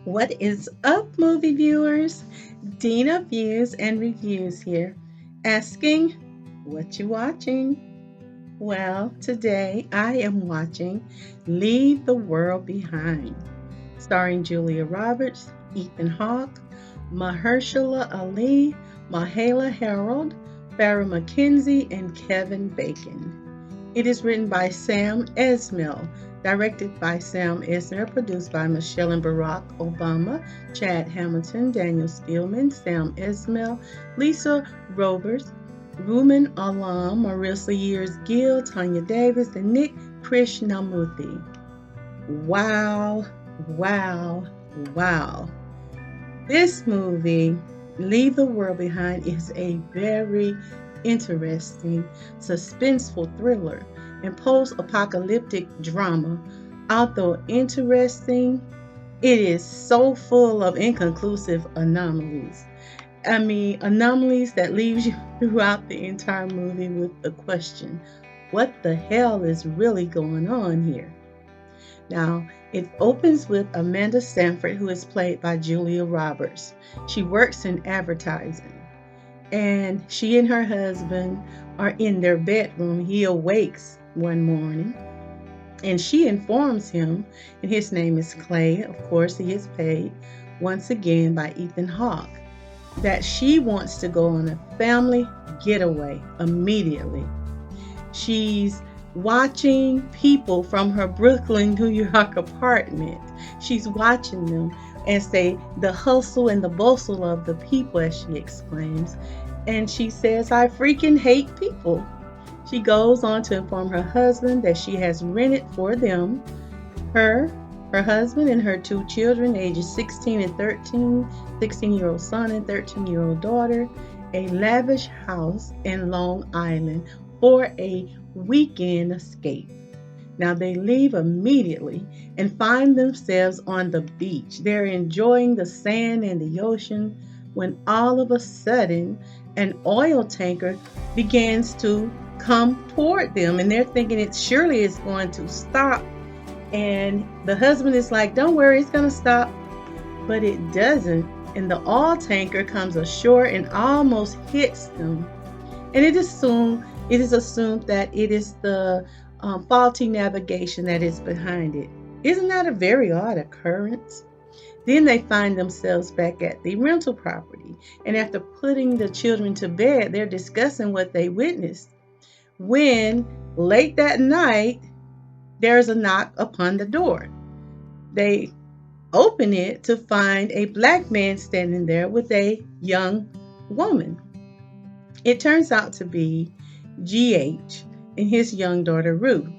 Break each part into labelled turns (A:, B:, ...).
A: What is up, movie viewers? Dena Views and Reviews here, asking, what you watching? Well, today I am watching Leave the World Behind, starring Julia Roberts, Ethan Hawke, Mahershala Ali, Mahala Harold, Farrah McKenzie, and Kevin Bacon. It is written by Sam Esmail, directed by Sam Esmail, produced by Michelle and Barack Obama, Chad Hamilton, Daniel Steelman, Sam Esmail, Lisa Roberts, Ruben Alam, Marissa Years Gill, Tanya Davis, and Nick Krishnamurthy. Wow, wow, wow. This movie, Leave the World Behind, is a very interesting, suspenseful thriller and post apocalyptic drama. Although interesting, it is so full of inconclusive anomalies. Anomalies that leaves you throughout the entire movie with the question, what the hell is really going on here? Now, it opens with Amanda Stanford, who is played by Julia Roberts. She works in advertising, and she and her husband are in their bedroom. He awakes one morning, and she informs him, and his name is Clay. Of course, he is played once again by Ethan Hawke, that she wants to go on a family getaway immediately. She's watching people from her Brooklyn, New York apartment. She's watching them as the hustle and the bustle of the people, as she exclaims. And she says, I freaking hate people. She goes on to inform her husband that she has rented for them, her husband, and her two children, ages 16 and 13, 16-year-old son and 13-year-old daughter, a lavish house in Long Island for a weekend escape. Now they leave immediately and find themselves on the beach. They're enjoying the sand and the ocean when all of a sudden an oil tanker begins to come toward them, and they're thinking surely it's going to stop. And the husband is like, don't worry, it's going to stop. But it doesn't. And the oil tanker comes ashore and almost hits them. And it is assumed that it is the faulty navigation that is behind it. Isn't that a very odd occurrence? Then they find themselves back at the rental property. And after putting the children to bed, they're discussing what they witnessed. When late that night, there's a knock upon the door. They open it to find a black man standing there with a young woman. It turns out to be GH and his young daughter Ruth.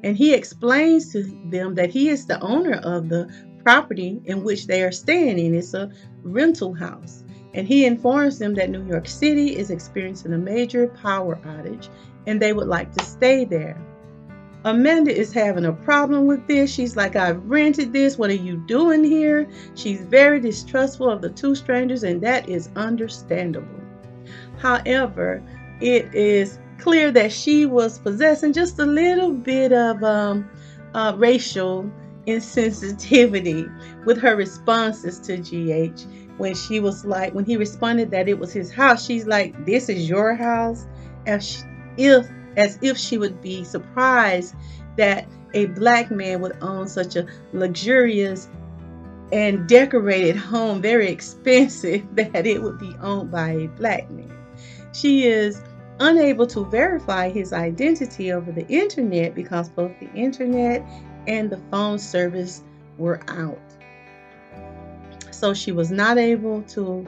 A: And he explains to them that he is the owner of the property in which they are staying in. It's a rental house. And he informs them that New York City is experiencing a major power outage and they would like to stay there. Amanda is having a problem with this. She's like, I've rented this. What are you doing here? She's very distrustful of the two strangers, and that is understandable. However, it is clear that she was possessing just a little bit of racial insensitivity with her responses to GH. When he responded that it was his house, she's like, this is your house? As if she would be surprised that a black man would own such a luxurious and decorated home, very expensive, that it would be owned by a black man. She is unable to verify his identity over the internet because both the internet and the phone service were out. So she was not able to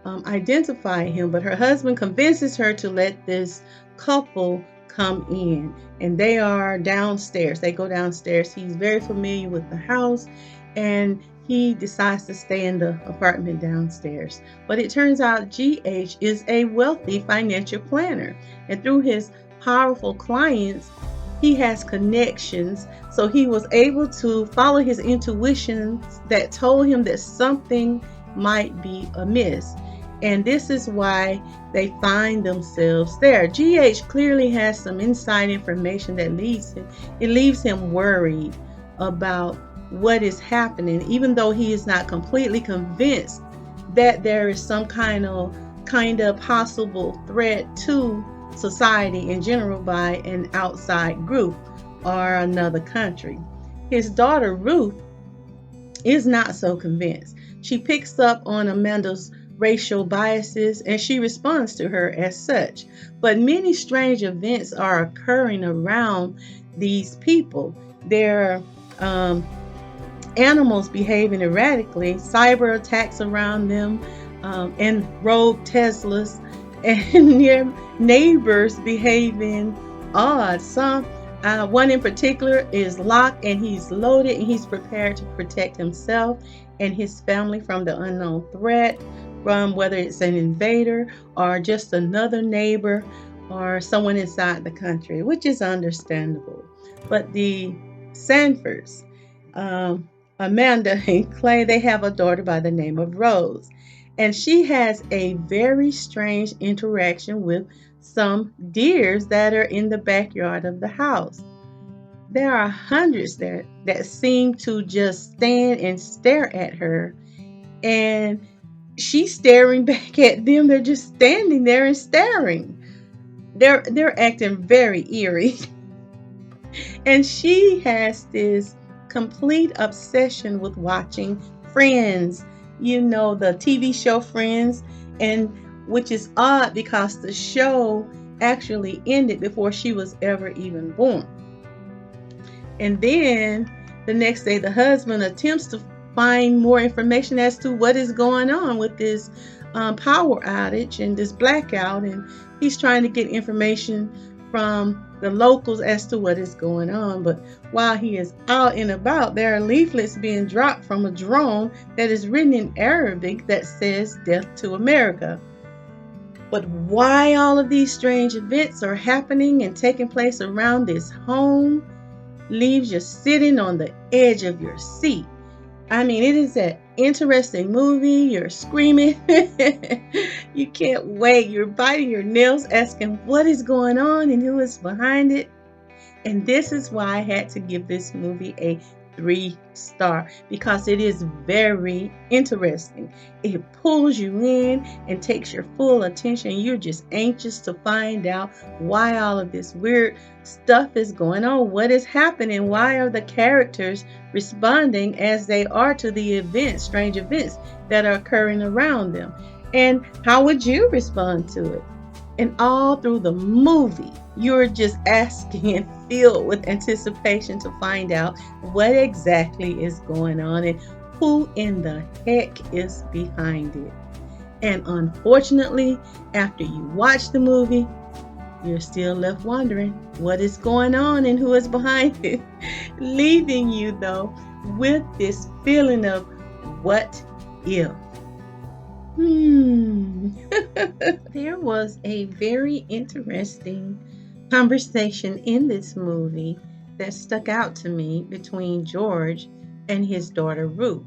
A: identify him, but her husband convinces her to let this couple come in, and they are downstairs. They go downstairs. He's very familiar with the house, and he decides to stay in the apartment downstairs. But it turns out GH is a wealthy financial planner, and through his powerful clients, he has connections. So he was able to follow his intuitions that told him that something might be amiss. And this is why they find themselves there. GH clearly has some inside information that leaves him worried about what is happening, even though he is not completely convinced that there is some kind of possible threat to society in general by an outside group or another country. His daughter Ruth is not so convinced. She picks up on Amanda's racial biases and she responds to her as such. But many strange events are occurring around these people. There are animals behaving erratically, cyber attacks around them, and rogue Teslas, and their neighbors behaving odd. One in particular is locked and he's loaded and he's prepared to protect himself and his family from the unknown threat, from whether it's an invader or just another neighbor or someone inside the country, which is understandable. But the Sanfords, um, Amanda and Clay, they have a daughter by the name of Rose. And she has a very strange interaction with some deers that are in the backyard of the house. There are hundreds there that seem to just stand and stare at her. And she's staring back at them. They're just standing there and staring. They're acting very eerie. And she has this complete obsession with watching Friends, the TV show Friends, and which is odd because the show actually ended before she was ever even born. And then the next day, the husband attempts to find more information as to what is going on with this power outage and this blackout. And he's trying to get information from the locals as to what is going on. But while he is out and about, there are leaflets being dropped from a drone that is written in Arabic that says "Death to America." But why all of these strange events are happening and taking place around this home leaves you sitting on the edge of your seat. I mean, it is an interesting movie. You're screaming. You can't wait. You're biting your nails asking what is going on and who is behind it. And this is why I had to give this movie a 3-star, because it is very interesting. It pulls you in and takes your full attention. You're just anxious to find out why all of this weird stuff is going on. What is happening? Why are the characters responding as they are to the events, strange events that are occurring around them? And how would you respond to it? And all through the movie, you're just asking and filled with anticipation to find out what exactly is going on and who in the heck is behind it. And unfortunately, after you watch the movie, you're still left wondering what is going on and who is behind it, leaving you, though, with this feeling of what if. There was a very interesting conversation in this movie that stuck out to me between George and his daughter Ruth.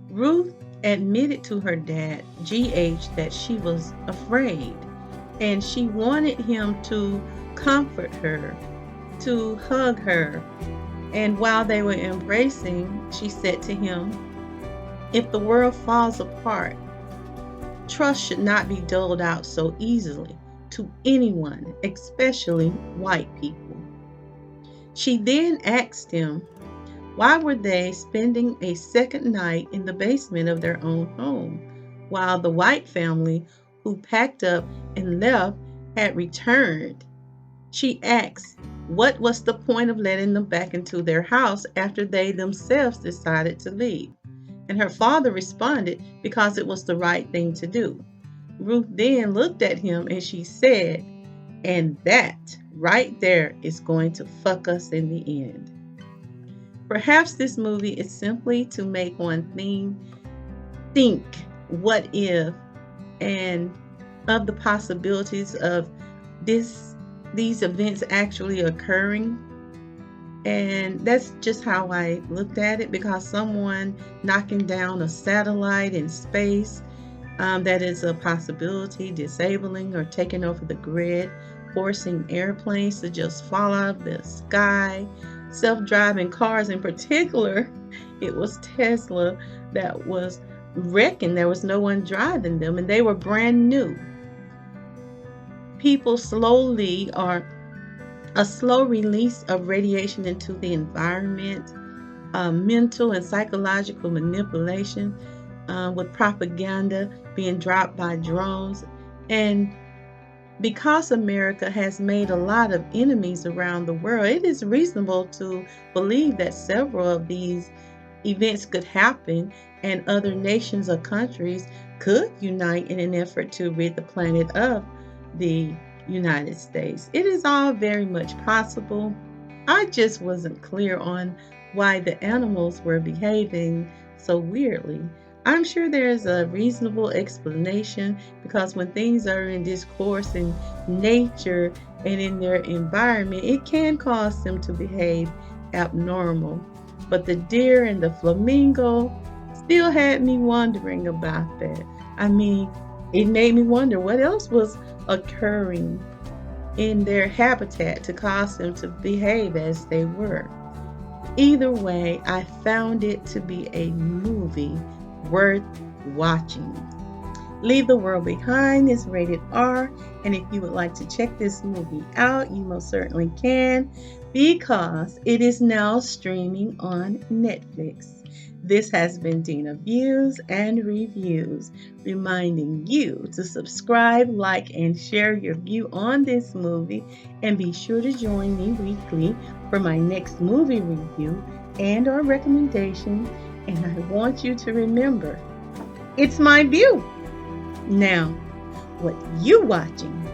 A: Ruth admitted to her dad, GH, that she was afraid and she wanted him to comfort her, to hug her. And while they were embracing, she said to him, "If the world falls apart, trust should not be doled out so easily to anyone, especially white people." She then asked him, why were they spending a second night in the basement of their own home, while the white family who packed up and left had returned? She asked, what was the point of letting them back into their house after they themselves decided to leave? And her father responded, because it was the right thing to do. Ruth then looked at him and she said, and that right there is going to fuck us in the end. Perhaps this movie is simply to make one think what if, and of the possibilities of these events actually occurring. And that's just how I looked at it, because someone knocking down a satellite in space, that is a possibility, disabling or taking over the grid, forcing airplanes to just fall out of the sky, self-driving cars in particular, it was Tesla that was wrecking. There was no one driving them, and they were brand new. People slowly, or a slow release of radiation into the environment, mental and psychological manipulation, with propaganda being dropped by drones. And because America has made a lot of enemies around the world, it is reasonable to believe that several of these events could happen and other nations or countries could unite in an effort to rid the planet of the United States. It is all very much possible. I just wasn't clear on why the animals were behaving so weirdly. I'm sure there's a reasonable explanation, because when things are in discourse in nature and in their environment, it can cause them to behave abnormal. But the deer and the flamingo still had me wondering about that. I mean, it made me wonder what else was occurring in their habitat to cause them to behave as they were. Either way, I found it to be a movie worth watching. Leave the World Behind is rated R, and if you would like to check this movie out, you most certainly can, because it is now streaming on Netflix. This has been Dena Views and Reviews, reminding you to subscribe, like, and share your view on this movie, and be sure to join me weekly for my next movie review and or recommendation. And I want you to remember, it's my view. Now, what you watching?